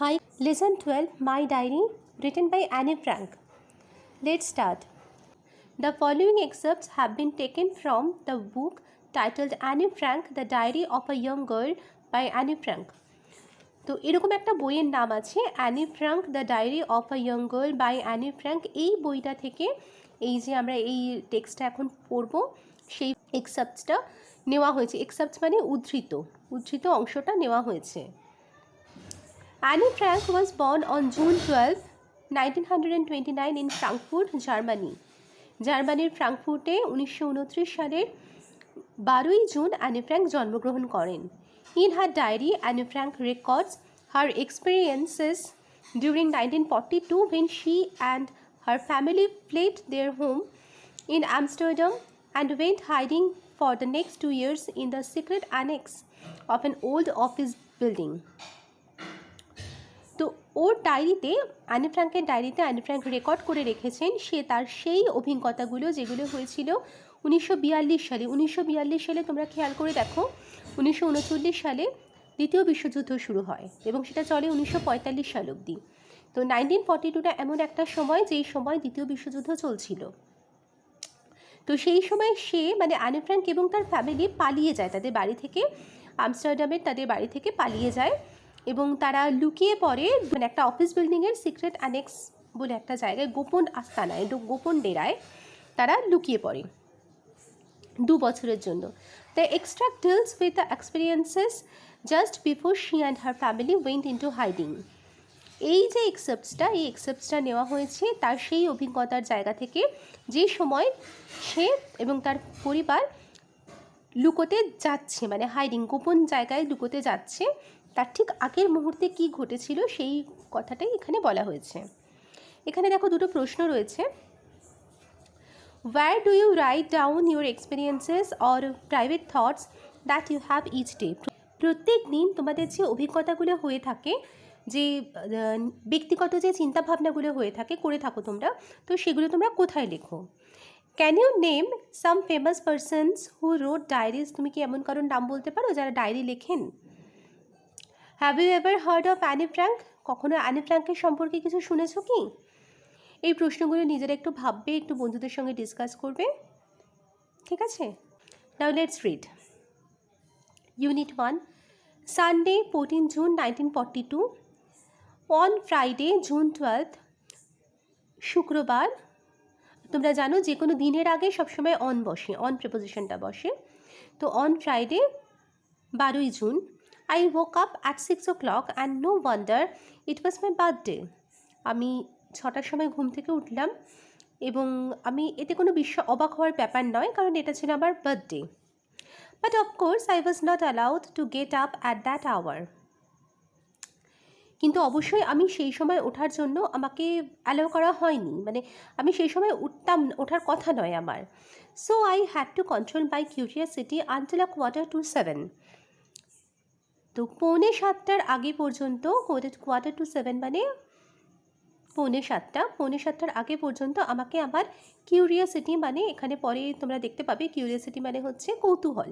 Hi, Lesson 12 My Diary, written by Anne Frank. Let's start. The following excerpts have been taken from the book titled Anne Frank, The Diary of a Young Girl by Anne Frank. তো এরকম একটা বইয়ের নাম আছে Anne Frank the diary of a young girl by Anne Frank. এই বইটা থেকে এই যে আমরা এই টেক্সটটা এখন পড়ব সেই এক্সাপ্টসটা নেওয়া হয়েছে। এক্সাপ্টস মানে উদ্ধৃত অংশটা নেওয়া হয়েছে। Anne Frank was born on June 12, 1929 in Frankfurt, Germany. জার্মানির ফ্রাঙ্কফুর্টে 1929 সালের 12ই জুন অ্যানি ফ্র্যাঙ্ক জন্মগ্রহণ করেন। In her diary, Anne Frank records her experiences during 1942 when she and her family fled their home in Amsterdam and went hiding for the next 2 years in the secret annex of an old office building. তো ওর ডায়েরিতে Annie ফ্র্যাঙ্কের ডায়েরিতে Annie Frank record করে রেখেছেন সে তার সেই অভিজ্ঞতাগুলো যেগুলো হয়েছিল 1942 সালে। 1942 সালে তোমরা খেয়াল করে দেখো 1939 সালে দ্বিতীয় বিশ্বযুদ্ধ শুরু হয় এবং সেটা চলে 1945 সাল অবধি। তো 1942টা এমন একটা সময় যেই সময় দ্বিতীয় বিশ্বযুদ্ধ চলছিল। তো সেই সময় সে মানে অ্যানি ফ্র্যাঙ্ক এবং তার ফ্যামিলি পালিয়ে যায় তাদের বাড়ি থেকে, আমস্টারডামের তাদের বাড়ি থেকে পালিয়ে যায় এবং তারা লুকিয়ে পড়ে মানে একটা অফিস বিল্ডিংয়ের সিক্রেট অ্যানেক্স বলে একটা জায়গায়, গোপন আস্তানায়, গোপন ডেরায় তারা লুকিয়ে পড়ে 2 বছরের জন্য। The extract deals with the experiences just before she and her family went into hiding. এই যে এক্সেপ্টসটা নেওয়া হয়েছে তার সেই অভিজ্ঞতার জায়গা থেকে, যে সময় সে এবং তার পরিবার লুকোতে যাচ্ছে মানে হাইডিং, গোপন জায়গায় লুকোতে যাচ্ছে, তার ঠিক আগের মুহূর্তে কি ঘটেছিল সেই কথাটাই এখানে বলা হয়েছে। এখানে দেখো দুটো প্রশ্ন রয়েছে। Where do you write down your experiences or private thoughts that you have each day? প্রত্যেক দিন তোমাদের যে অভিজ্ঞতাগুলো হয়ে থাকে, যে ব্যক্তিগত যে চিন্তাভাবনাগুলো হয়ে থাকে করে থাকো তোমরা, তো সেগুলো তোমরা কোথায় লেখো? Can you name some famous persons who wrote diaries? তুমি কি এমন কারোর নাম বলতে পারো যারা ডায়েরি লেখেন? Have you ever heard of Anne Frank? কখনো অ্যানি ফ্র্যাঙ্কের সম্পর্কে কিছু শুনেছো কি? এই প্রশ্নগুলো নিজেরা একটু ভাববে, একটু বন্ধুদের সঙ্গে ডিসকাস করবে, ঠিক আছে? Now let's read. Unit 1, Sunday 14 June 1942, on Friday June 12, শুক্রবার। তোমরা জানো যে কোনো দিনের আগে সবসময় অন বসে, অন প্রিপোজিশনটা বসে। তো অন ফ্রাইডে 12ই June, I woke up at 6 o'clock and no wonder it was my birthday. আমি 6টার সময় ঘুম থেকে উঠলাম এবং আমি এতে কোনো অবাক হওয়ার ব্যাপার নয়, কারণ এটা ছিল আমার birthday. But of course I was not allowed to get up at that hour. কিন্তু অবশ্যই আমি সেই সময় ওঠার জন্য আমাকে অ্যালাউ করা হয়নি, মানে আমি সেই সময় ওঠার কথা নয় আমার। So I had to control my curiosity until 6:45. তো 6:45 আগে পর্যন্ত, 6:45 মানে 6:45 আগে পর্যন্ত আমাকে আমার কিউরিয়াসিটি, মানে এখানে পরে তোমরা দেখতে পাবে কিউরিয়াসিটি মানে হচ্ছে কৌতূহল,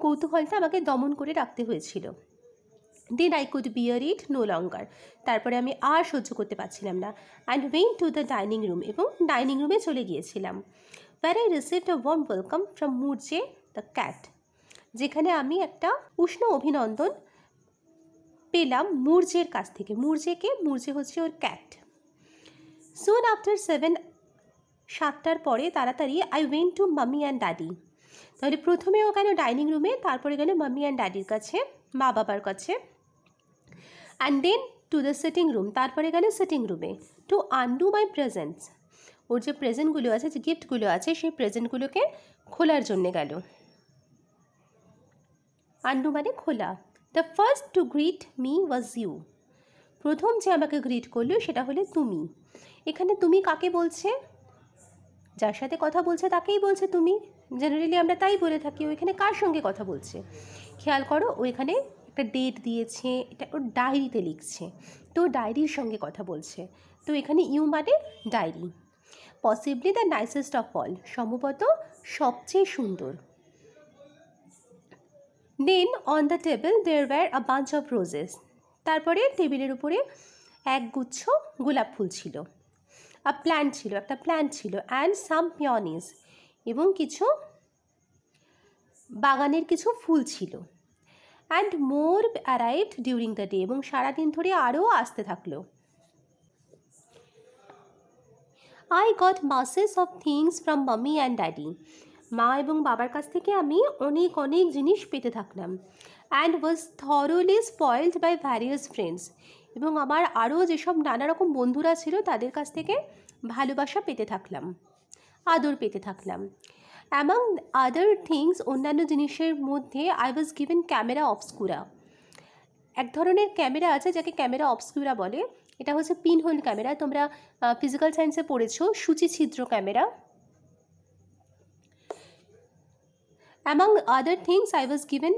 কৌতূহলটা আমাকে দমন করে রাখতে হয়েছিল। Then I could bear it no longer, তারপরে আমি আর সহ্য করতে পারছিলাম না। And went to the dining room, এবং ডাইনিং রুমে চলে গিয়েছিলাম। Where I received a warm welcome from Moortje the cat, যেখানে আমি একটা উষ্ণ অভিনন্দন পেলাম মুরজের কাছ থেকে। মুরজে হচ্ছে ওর ক্যাট। সুন আফটার 7, 7টার পরে তাড়াতাড়ি I went to mummy and daddy. তাহলে প্রথমেও গেল ডাইনিং রুমে, তারপরে গেল মাম্মি অ্যান্ড ড্যাডির কাছে, মা বাবার কাছে। And then to the sitting room, তারপরে গেল সিটিং রুমে টু আনডু মাই প্রেজেন্টস। ওর যে প্রেজেন্টগুলো আছে, যে গিফটগুলো আছে, সেই প্রেজেন্টগুলোকে খোলার জন্যে গেল। আনডু মানে খোলা। The first to greet me was you, প্রথম যে আমাকে গ্রিট করলো সেটা হলে তুমি। এখানে তুমি কাকে বলছে? যার সাথে কথা বলছে তাকেই বলছে তুমি। জেনারেলি আমরা তাই বলে থাকি। ও এখানে কার সঙ্গে কথা বলছে খেয়াল করো, ও এখানে একটা ডেট দিয়েছে, এটা ওর ডায়েরিতে লিখছে, তো ডায়েরির সঙ্গে কথা বলছে। তো এখানে ইউ মানে diary. Possibly the nicest of all, সম্ভবত সবচেয়ে সুন্দর। Then on the table there were a bunch of roses. তারপরে টেবিলের উপরে এক গুচ্ছ গোলাপ ফুল ছিল, একটা প্ল্যান্ট ছিল, অ্যান্ড সাম পিওনিজ, এবং কিছু বাগানের কিছু ফুল ছিল। And more arrived during the day, এবং সারাদিন ধরে আরও আসতে থাকলো। I got মাসেস of things from mummy and daddy, মা এবং বাবার কাছ থেকে আমি অনেক অনেক জিনিস পেতে থাকলাম। And was thoroughly spoiled by various friends, এবং আমার আরও যেসব নানা রকম বন্ধুরা ছিল তাদের কাছ থেকে ভালোবাসা পেতে থাকলাম, আদর পেতে থাকলাম। অ্যামং আদার থিংস, অন্যান্য জিনিসের মধ্যে I was given camera obscura. এক ধরনের ক্যামেরা আছে যাকে ক্যামেরা অবস্কিউরা বলে, এটা হচ্ছে পিনহোল ক্যামেরা। তোমরা ফিজিক্যাল সায়েন্সে পড়েছো সূচিছিদ্র camera. Among other things I was given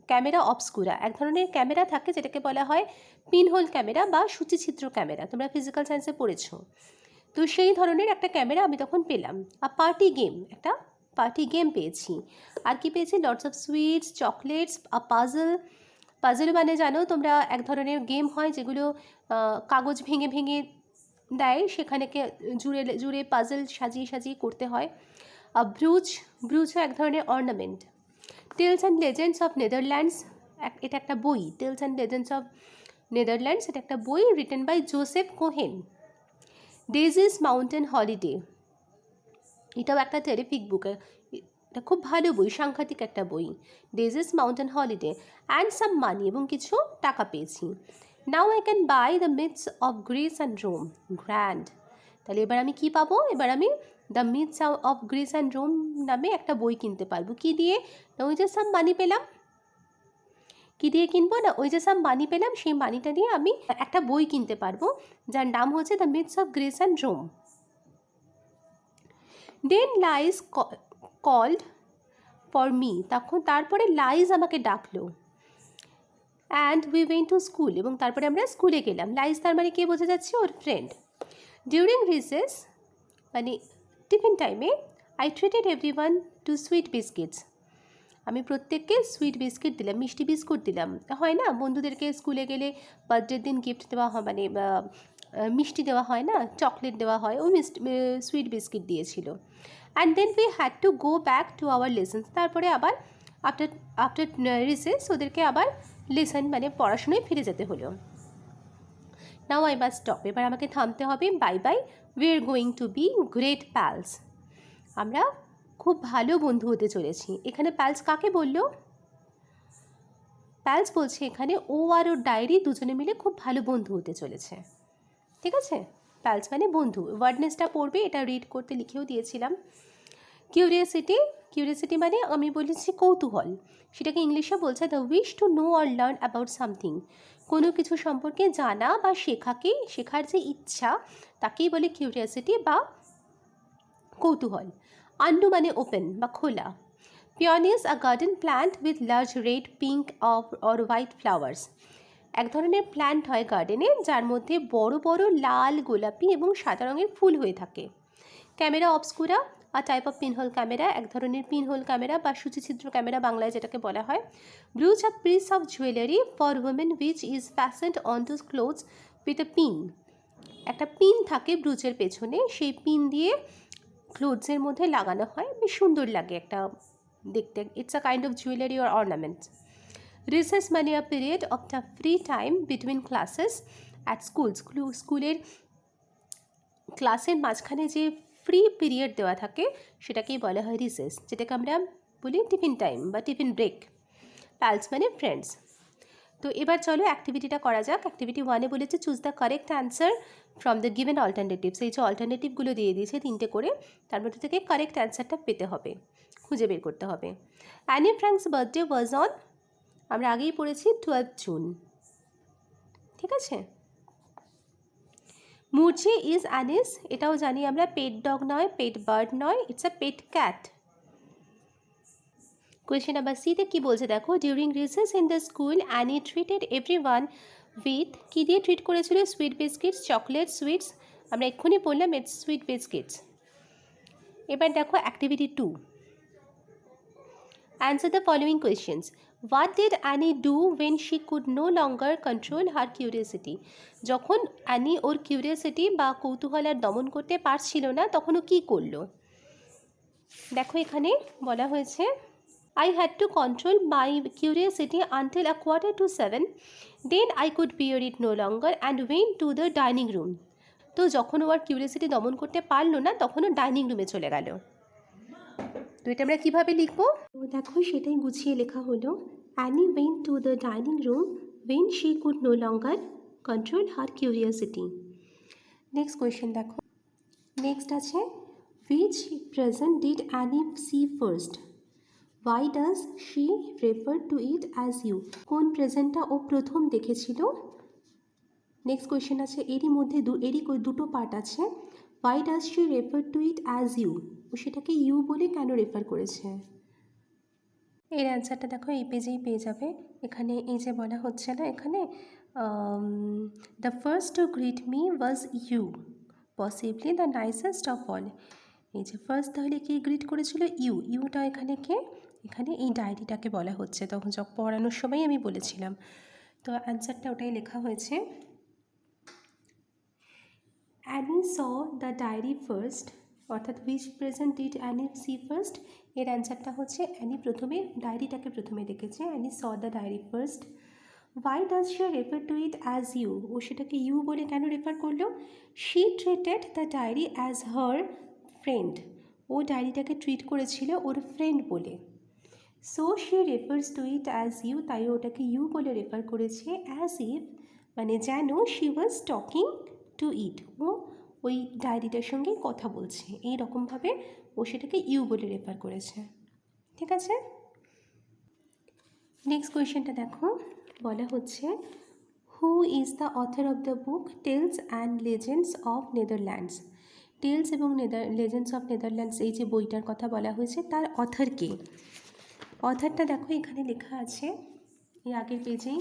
camera obscura, এক ধরনের ক্যামেরা থাকে যেটাকে বলা হয় পিনহোল ক্যামেরা বা সূচিছিদ্র ক্যামেরা, তোমরা ফিজিক্যাল সায়েন্সে পড়েছো। তো সেই ধরনের একটা ক্যামেরা আমি তখন পেলাম। একটা পার্টি গেম পেয়েছি। আর কি পেয়েছি? Lots of sweets, chocolates, puzzle মানে জানো তোমরা, এক ধরনের গেম হয় যেগুলো কাগজ ভেঙে ভেঙে দেয়, সেখানে জুড়ে জুড়ে পাজল সাজিয়ে সাজিয়ে করতে হয়। ব্রুজও এক ধরনের ornament. Tales and legends of Netherlands, এটা একটা বই। Tales and legends of Netherlands, এটা একটা বই written by Joseph Cohen. Daisy's mountain holiday, এটাও একটা টেরিফিক বুক, এটা খুব ভালো বই, সাংঘাতিক একটা বই। Daisy's mountain holiday. And some money, এবং কিছু টাকা পেয়েছি। Now I can buy the myths of Greece and Rome, grand. তাহলে এবার আমি কি পাবো? এবার আমি the myths of Greece and Rome নামে একটা বই কিনতে পারবো। কি দিয়ে? না ওই যে সাম মানি পেলাম। কি দিয়ে কিনবো? না ওই যে সাম মানি পেলাম, সেই মানিটা দিয়ে আমি একটা বই কিনতে পারবো যার নাম হচ্ছে the myths of Greece and Rome. Then Lies called for me, তারপরে লাইজ আমাকে ডাকলো। And we went to school, এবং তারপরে আমরা স্কুলে গেলাম। লাইজ তার মানে কে বোঝা যাচ্ছে? ওর ফ্রেন্ড। ডিউরিং রিসেস মানে টিফিন টাইমে I treated everyone two sweet biscuits, আমি প্রত্যেককে সুইট বিস্কিট দিলাম, মিষ্টি বিস্কুট দিলাম। হয় না বন্ধুদেরকে স্কুলে গেলে বার্থডের দিন গিফট দেওয়া হয়, মানে মিষ্টি দেওয়া হয় না, চকলেট দেওয়া হয়, ওই সুইট বিস্কিট দিয়েছিল। And then we had to go back to our lessons, তারপরে আবার আফটার রিসেস ওদেরকে আবার লেসন মানে পড়াশোনায় ফিরে যেতে হলো। নাও আই মাস্ট স্টপ, এবার আমাকে থামতে হবে। Bye bye, we are going to be great pals, আমরা খুব ভালো বন্ধু হতে চলেছি। এখানে প্যালস কাকে বললো? প্যালস বলছে এখানে ও আর ওর ডায়েরি দুজনে মিলে খুব ভালো বন্ধু হতে চলেছে। ঠিক আছে, প্যালস মানে বন্ধু। ওয়ার্ডনেসটা পড়বে, এটা রিড করতে লিখেও দিয়েছিলাম। কিউরিয়াসিটি মানে আমি বলেছি কৌতূহল, সেটাকে ইংলিশে বলছে the wish to know or learn about something, কোনো কিছু সম্পর্কে জানা বা শেখার যে ইচ্ছা তাকেই বলে কিউরিয়াসিটি বা কৌতূহল। আন্ডু মানে ওপেন বা খোলা। Peonies a garden plant with large red, pink or white flowers, এক ধরনের প্ল্যান্ট হয় গার্ডেনে যার মধ্যে বড় বড় লাল, গোলাপি এবং সাদা রঙের ফুল হয়ে থাকে। Camera obscura a type of pinhole camera, এক ধরনের পিনহোল ক্যামেরা বা সূচিছিদ্র ক্যামেরা বাংলায় যেটাকে বলা হয়। Brooch a piece of jewellery for women which is fastened on to clothes with a pin, একটা পিন থাকে ব্রুচের পেছনে, সেই পিন দিয়ে ক্লোথসের মধ্যে লাগানো হয়, বেশ সুন্দর লাগে একটা দেখতে। It's a kind of jewellery or ornament. Recess মানে a period of the free time between classes at স্কুলের ক্লাসের মাঝখানে যে ফ্রি পিরিয়ড দেওয়া থাকে সেটাকেই বলা হয় রিসেস, যেটাকে আমরা বলি টিফিন টাইম বা টিফিন ব্রেক। প্যালস মানে ফ্রেন্ডস। তো এবার চলো অ্যাক্টিভিটিটা করা যাক। অ্যাক্টিভিটি 1-এ বলেছে choose the correct answer from the given alternatives, এই যে অল্টারনেটিভগুলো দিয়ে দিয়েছে 3টে করে, তার মধ্যে থেকে কারেক্ট অ্যান্সারটা পেতে হবে, খুঁজে বের করতে হবে। Anne Frank's birthday was on, আমরা আগেই পড়েছি 12 জুন, ঠিক আছে। মুরজি ইজ অ্যানিস, এটাও জানি আমরা, পেট ডগ নয়, পেট বার্ড নয়, it's a pet cat. Question number সিতে কী বলছে দেখো, during recess in the school Anne treated everyone with, কী দিয়ে ট্রিট করেছিল? সুইট বিস্কিটস, চকলেট, সুইটস, আমরা এক্ষুনি বললাম ইটস সুইট বিস্কিটস। এবার দেখো activity 2, answer the following questions. What did Anne do when she could no longer control her curiosity? যখন Anne ওর কিউরিয়াসিটি বা কৌতূহল আর দমন করতে পারছিল না তখন ও কী করলো? দেখো এখানে বলা হয়েছে I had to control my curiosity until 6:45. Then I could bear it no longer and went to the dining room. তো যখন ও আর কিউরিয়াসিটি দমন করতে পারলো না তখন ও ডাইনিং রুমে চলে গেল। তো এটা আমরা কীভাবে লিখবো? তো দেখো সেটাই গুছিয়ে লেখা হলো, Annie went to the dining room when she could no longer control her curiosity. Next question দেখো, নেক্সট আছে which present did Annie see first? Why does she refer to it as you? কোন প্রেজেন্টটা ও প্রথম দেখেছিল? Next question আছে এরই মধ্যে দুটো part আছে। Why does she refer to it as you? ও সেটাকে ইউ বলে কেন রেফার করেছে? এর অ্যান্সারটা দেখো এই পেজেই পেয়ে যাবে। এখানে এই যে বলা হচ্ছে না, এখানে the first to greet me was you, possibly the nicest of all. এই যে ফার্স্ট তাহলে কে গ্রিট করেছিল? ইউটা এখানে কে? এখানে এই ডায়েরিটাকে বলা হচ্ছে, তখন যখন পড়ানোর সময় আমি বলেছিলাম। তো অ্যান্সারটা ওটাই লেখা হয়েছে। Anne saw the diary first, অর্থাৎ which present did Anne see first? এর অ্যান্সারটা হচ্ছে অ্যানি প্রথমে ডায়েরিটাকে প্রথমে দেখেছে, Anne saw the diary first. Why does she refer to it as you? ও সেটাকে ইউ বলে কেন রেফার করলো? She treated the diary as her friend, ও ডায়েরিটাকে ট্রিট করেছিল ওর ফ্রেন্ড বলে। So she refers to it as you, তাই ওটাকে ইউ বলে রেফার করেছে। অ্যাজ ইফ মানে যেন শি ওয়াজ টকিং টু ইট, ও ওই ডায়েরিটার সঙ্গে কথা বলছে, এই রকমভাবে ও সেটাকে ইউ বলে রেফার করেছে। ঠিক আছে, নেক্সট কোয়েশ্চেনটা দেখো, বলা হচ্ছে who is the author of the book tales and legends of Netherlands? Tales এবং লেজেন্ডস অফ নেদারল্যান্ডস এই যে বইটার কথা বলা হয়েছে তার অথর কে? অথরটা দেখো এখানে লেখা আছে এই আগের পেজেই,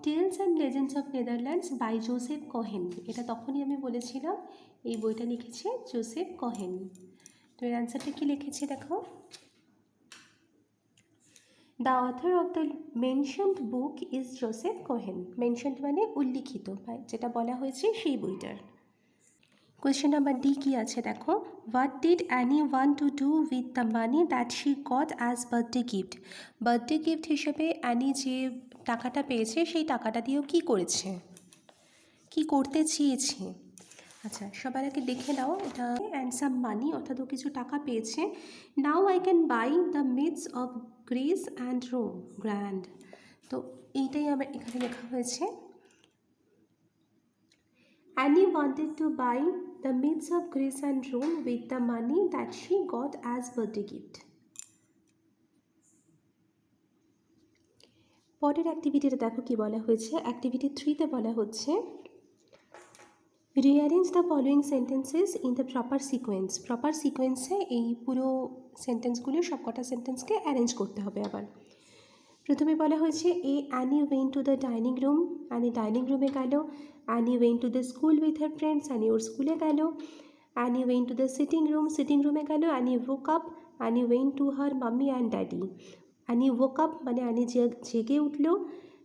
tales and legends of Netherlands by Joseph Cohen. এটা তখনই আমি বলেছিলাম, এই বইটা লিখেছে জোসেফ কহেন। তো এর অ্যান্সারটা কী লিখেছে দেখো, the author of the mentioned book is Joseph Cohen. Mentioned মানে উল্লিখিত, যেটা বলা হয়েছে সেই বইটার। কোয়েশ্চেন নাম্বার ডি কী আছে দেখো, what did Anne want to do with the money that she got as birthday gift? Birthday gift হিসেবে অ্যানি যে টাকাটা পেয়েছে সেই টাকাটা দিয়েও কী করেছে, কী করতে চেয়েছে? আচ্ছা সবার আগে দেখে নাও, এটা অ্যান্ড সাম মানি, অর্থাৎ ও কিছু টাকা পেয়েছে। Now I can buy the myths of Greece and Rome grand. তো এইটাই আমার এখানে লেখা হয়েছে, Annie wanted to buy the myths of Greece and Rome with the money that she got as birthday gift. পরের অ্যাক্টিভিটিটা দেখো কি বলা হয়েছে, অ্যাক্টিভিটি 3তে বলা হচ্ছে rearrange the following sentences in the proper sequence. Proper সিকোয়েন্সে এই পুরো সেন্টেন্সগুলো সবকটা সেন্টেন্সকে অ্যারেঞ্জ করতে হবে। আবার প্রথমে বলা হয়েছে Anne went to the dining room, Anne dining রুমে গেল। Anne went to the school with her friends, Anne ওর স্কুলে গেল। Anne went to the sitting রুমে গেল। Anne woke up, Anne went to her mummy and daddy. Anne woke up মানে Anne জেগে উঠল।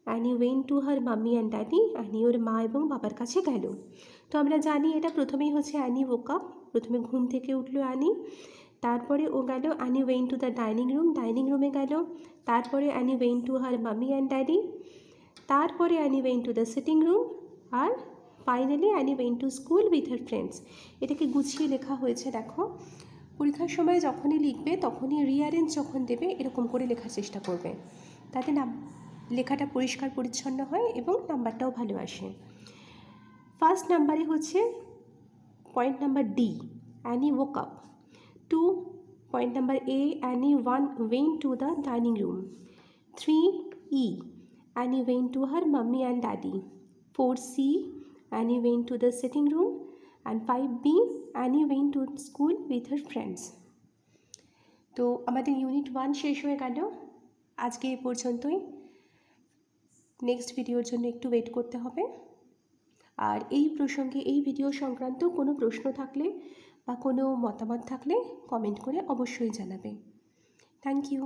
Anne went to her mummy and daddy, Anne ওর মা এবং বাবার কাছে গেল। তো আমরা জানি এটা প্রথমেই হচ্ছে অ্যানি woke up, প্রথমে ঘুম থেকে উঠলো অ্যানি। তারপরে ও গেল Anne went to the dining রুমে গেল। তারপরে Anne went to her mummy and daddy. তারপরে Anne went to the sitting room. আর finally Anne went to school with her friends. এটাকে গুছিয়ে লেখা হয়েছে। দেখো পরীক্ষার সময় যখনই লিখবে তখনই রিঅ্যারেঞ্জ যখন দেবে এরকম করে লেখার চেষ্টা করবে, তাতে লেখাটা পরিষ্কার পরিচ্ছন্ন হয় এবং নাম্বারটাও ভালো আসে। ফার্স্ট নাম্বারে হচ্ছে point number D, Anne woke up। 2 point number A, Anne went to the dining room। 3 Anne went to her mummy and daddy। 4 Anne went to the sitting room and 5 Anne went to school with her friends। তো আমাদের unit 1 শেষ হয়ে গেল আজকে এ পর্যন্তই। Next ভিডিওর জন্য একটু ওয়েট করতে হবে। আর এই প্রসঙ্গে এই ভিডিও সংক্রান্ত কোনো প্রশ্ন থাকলে বা কোনো মতামত থাকলে কমেন্ট করে অবশ্যই জানাবে। Thank you.